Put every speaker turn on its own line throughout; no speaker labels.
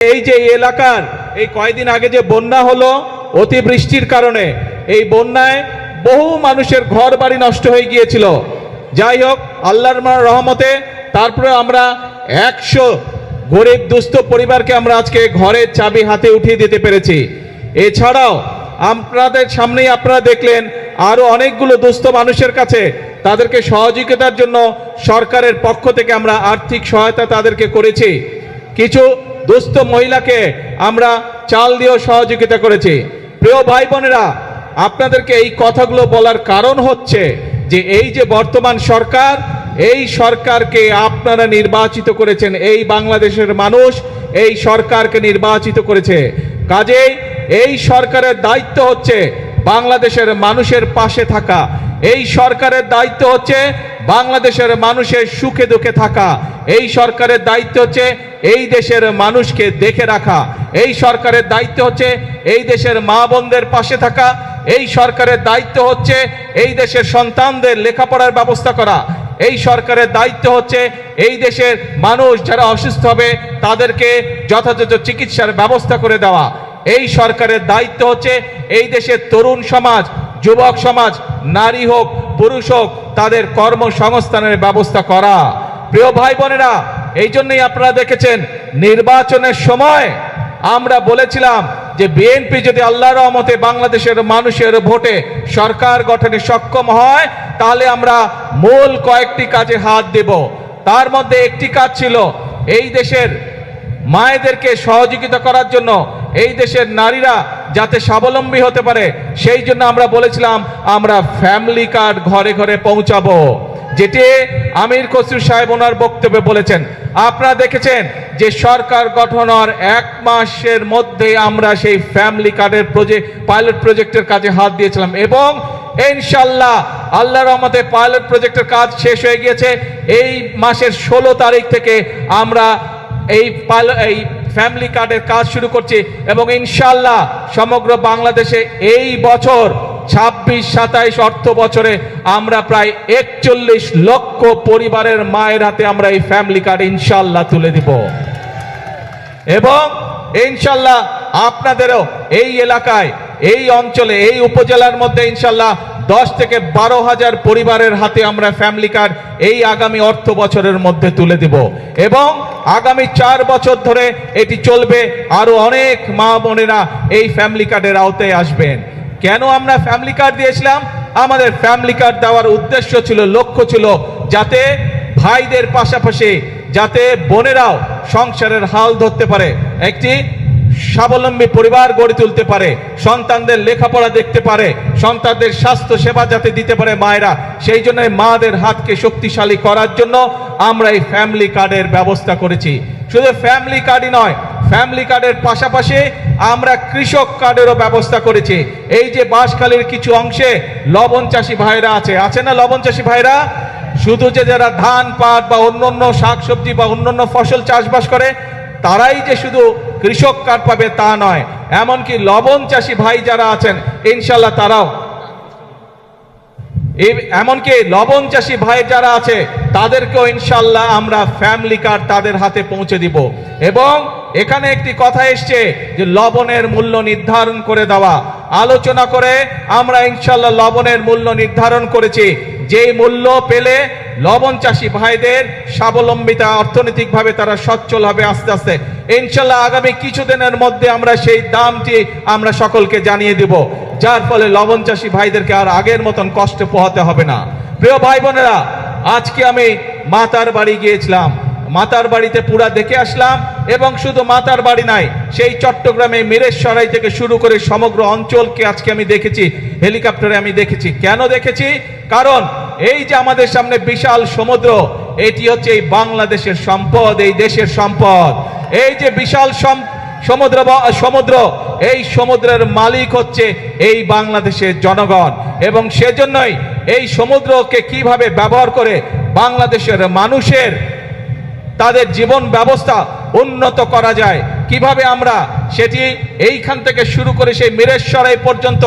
এই যে এলাকার এই কয়েকদিন আগে যে বন্যা হলো অতিবৃষ্টির কারণে, এই বন্যায় বহু মানুষের ঘর বাড়ি নষ্ট হয়ে গিয়েছিল। যাই হোক, আল্লাহর রহমতে তারপরে আমরা 100 গরিব দুস্থ পরিবারকে আমরা আজকে ঘরের চাবি হাতে উঠিয়ে দিতে পেরেছি। এছাড়াও আপনাদের সামনেই আপনারা দেখলেন আরো অনেকগুলো দুস্থ মানুষের কাছে তাদেরকে সহযোগিতার জন্য সরকারের পক্ষ থেকে আমরা আর্থিক সহায়তা তাদেরকে করেছি। কিছু দুস্থ মহিলাকে আমরা চাল দিয়েও সহযোগিতা করেছি। প্রিয় ভাই বোনেরা, আপনাদেরকে এই কথাগুলো বলার কারণ হচ্ছে যে এই যে বর্তমান সরকার, এই সরকারকে আপনারা নির্বাচিত করেছেন, এই বাংলাদেশের মানুষ এই সরকারকে নির্বাচিত করেছে। কাজেই এই সরকারের দায়িত্ব হচ্ছে বাংলাদেশের মানুষের পাশে থাকা। এই সরকারের দায়িত্ব হচ্ছে বাংলাদেশের মানুষের সুখে দুঃখে থাকা। এই সরকারের দায়িত্ব হচ্ছে এই দেশের মানুষকে দেখে রাখা। এই সরকারের দায়িত্ব হচ্ছে এই দেশের মা বোনদের পাশে থাকা। এই সরকারের দায়িত্ব হচ্ছে এই দেশের সন্তানদের লেখাপড়ার ব্যবস্থা করা। এই সরকারের দায়িত্ব হচ্ছে এই দেশের মানুষ যারা অসুস্থ হবে তাদেরকে যথাযথ চিকিৎসার ব্যবস্থা করে দেওয়া। এই সরকারের দায়িত্ব হচ্ছে এই দেশের তরুণ সমাজ, যুবক সমাজ, নারী হোক পুরুষ হোক, তাদের কর্মসংস্থানের ব্যবস্থা করা। প্রিয় ভাই বোনেরা, এই জন্যই আপনারা দেখেছেন নির্বাচনের সময় আমরা বলেছিলাম যে বিএনপি যদি আল্লাহর রহমতে বাংলাদেশের মানুষের ভোটে সরকার গঠনে সক্ষম হয় তাহলে আমরা মূল কয়েকটি কাজে হাত দেব। তার মধ্যে একটি কাজ ছিল এই দেশের মায়েদেরকে সহযোগিতা করার জন্য, এই দেশের নারীরা যাতে স্বাবলম্বী হতে পারে সেই জন্য আমরা বলেছিলাম আমরা ফ্যামিলি কার্ড ঘরে ঘরে পৌঁছাবো, যেটি আমির খসরু সাহেব ওনার বক্তব্যে বলেছেন। আপনারা দেখেছেন যে সরকার গঠন হওয়ার 1 মাসের মধ্যে আমরা সেই ফ্যামিলি কার্ডের পাইলট প্রজেক্টের কাজে হাত দিয়েছিলাম এবং ইনশাআল্লাহ আল্লাহর রহমতে পাইলট প্রজেক্টের কাজ শেষ হয়ে গিয়েছে। এই মাসের 16 তারিখ থেকে আমরা এই ফ্যামিলি কার্ডের কাজ শুরু করছি এবং ইনশাআল্লাহ সমগ্র বাংলাদেশে এই বছর 26-27 অর্থ বছরে আমরা প্রায় 41 লক্ষ পরিবারের মায়ের হাতে আমরা এই ফ্যামিলি কার্ড ইনশাআল্লাহ তুলে দিব এবং ইনশাআল্লাহ আপনাদেরও এই এলাকায়, এই অঞ্চলে, এই উপজেলার মধ্যে ইনশাআল্লাহ 10 থেকে 12 হাজার পরিবারের হাতে আমরা ফ্যামিলি কার্ড এই আগামী অর্থ বছরের মধ্যে তুলে দেব এবং আগামী 4 বছর ধরে এটি চলবে। আরো অনেক মা বোনেরা এই ফ্যামিলি কার্ডের আওতায় আসবেন। কেন আমরা ফ্যামিলি কার্ড দিয়েছিলাম? আমাদের ফ্যামিলি কার্ড দেওয়ার উদ্দেশ্য ছিল, লক্ষ্য ছিল যাতে ভাইদের পাশাপাশি যাতে বোনেরাও সংসারের হাল ধরতে পারে, একটি স্বাবলম্বী পরিবার গড়ে তুলতে পারে, সন্তানদের লেখাপড়া দেখতে পারে, সন্তানদের স্বাস্থ্য সেবা যাতে দিতে পারে মায়েরা, সেই জন্য মাদের হাতকে শক্তিশালী করার জন্য আমরা এই ফ্যামিলি কার্ডের ব্যবস্থা করেছি। শুধু ফ্যামিলি কার্ডই নয়, ফ্যামিলি কার্ডের পাশাপাশি আমরা কৃষক কার্ডেরও ব্যবস্থা করেছি। এই যে বাঁশখালীর কিছু অংশে লবণ চাষী ভাইরা আছে না, লবণ চাষী ভাইরা শুধু যে যারা ধান পাট বা অন্যান্য শাকসবজি বা অন্যান্য ফসল চাষবাস করে তারাই যে শুধু কৃষক কার্ড পাবে তা নয়, এমনকি লবণ চাষী ভাই যারা আছেন ইনশাআল্লাহ তারাও, এমনকি লবণ চাষী ভাই যারা আছে তাদেরকেও ইনশাআল্লাহ আমরা ফ্যামিলি কার্ড তাদের হাতে পৌঁছে দিব। এবং এখানে একটি কথা এসছে যে লবণের মূল্য নির্ধারণ করে দেওয়া, আলোচনা করে আমরা ইনশাআল্লাহ লবণের মূল্য নির্ধারণ করেছি। যেই মূল্য পেলে লবণ চাষী ভাইদের স্বাবলম্বিতা, অর্থনৈতিকভাবে তারা সচ্ছল হবে আস্তে আস্তে। ইনশাআল্লাহ আগামী কিছুদিনের মধ্যে আমরা সেই দামটি আমরা সকলকে জানিয়ে দেব, যার ফলে লবণ চাষী ভাইদেরকে আর আগের মতন কষ্ট পোহাতে হবে না। প্রিয় ভাই বোনেরা, আজকে আমি মাতার বাড়ি গিয়েছিলাম, মাতার বাড়িতে পুরা দেখে আসলাম এবং শুধু মাতার বাড়ি নাই, সেই চট্টগ্রামে মিরেশরাই থেকে শুরু করে সমগ্র অঞ্চলকে আজকে আমি দেখেছি, হেলিকপ্টারে আমি দেখেছি। কেন দেখেছি? কারণ এই যে আমাদের সামনে বিশাল সমুদ্র, এটি হচ্ছে এই বাংলাদেশের সম্পদ, এই দেশের সম্পদ। এই যে বিশাল সমুদ্র, এই সমুদ্রের মালিক হচ্ছে এই বাংলাদেশের জনগণ এবং সেজন্যই এই সমুদ্রকে কিভাবে ব্যবহার করে বাংলাদেশের মানুষের তাদের জীবন ব্যবস্থা উন্নত করা যায়, কিভাবে আমরা সেটি এইখান থেকে শুরু করে সেই মিরেশরাই পর্যন্ত,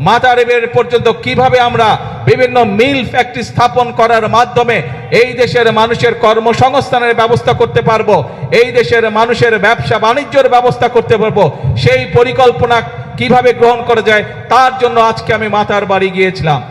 মাতারেবের পর্যন্ত কিভাবে আমরা বিভিন্ন মিল ফ্যাক্টরি স্থাপন করার মাধ্যমে এই দেশের মানুষের কর্মসংস্থানের ব্যবস্থা করতে পারবো, এই দেশের মানুষের ব্যবসা বাণিজ্যের ব্যবস্থা করতে পারবো। সেই পরিকল্পনা কিভাবে গ্রহণ করা যায় তার জন্য আজকে আমি মাতার বাড়ি গিয়েছিলাম।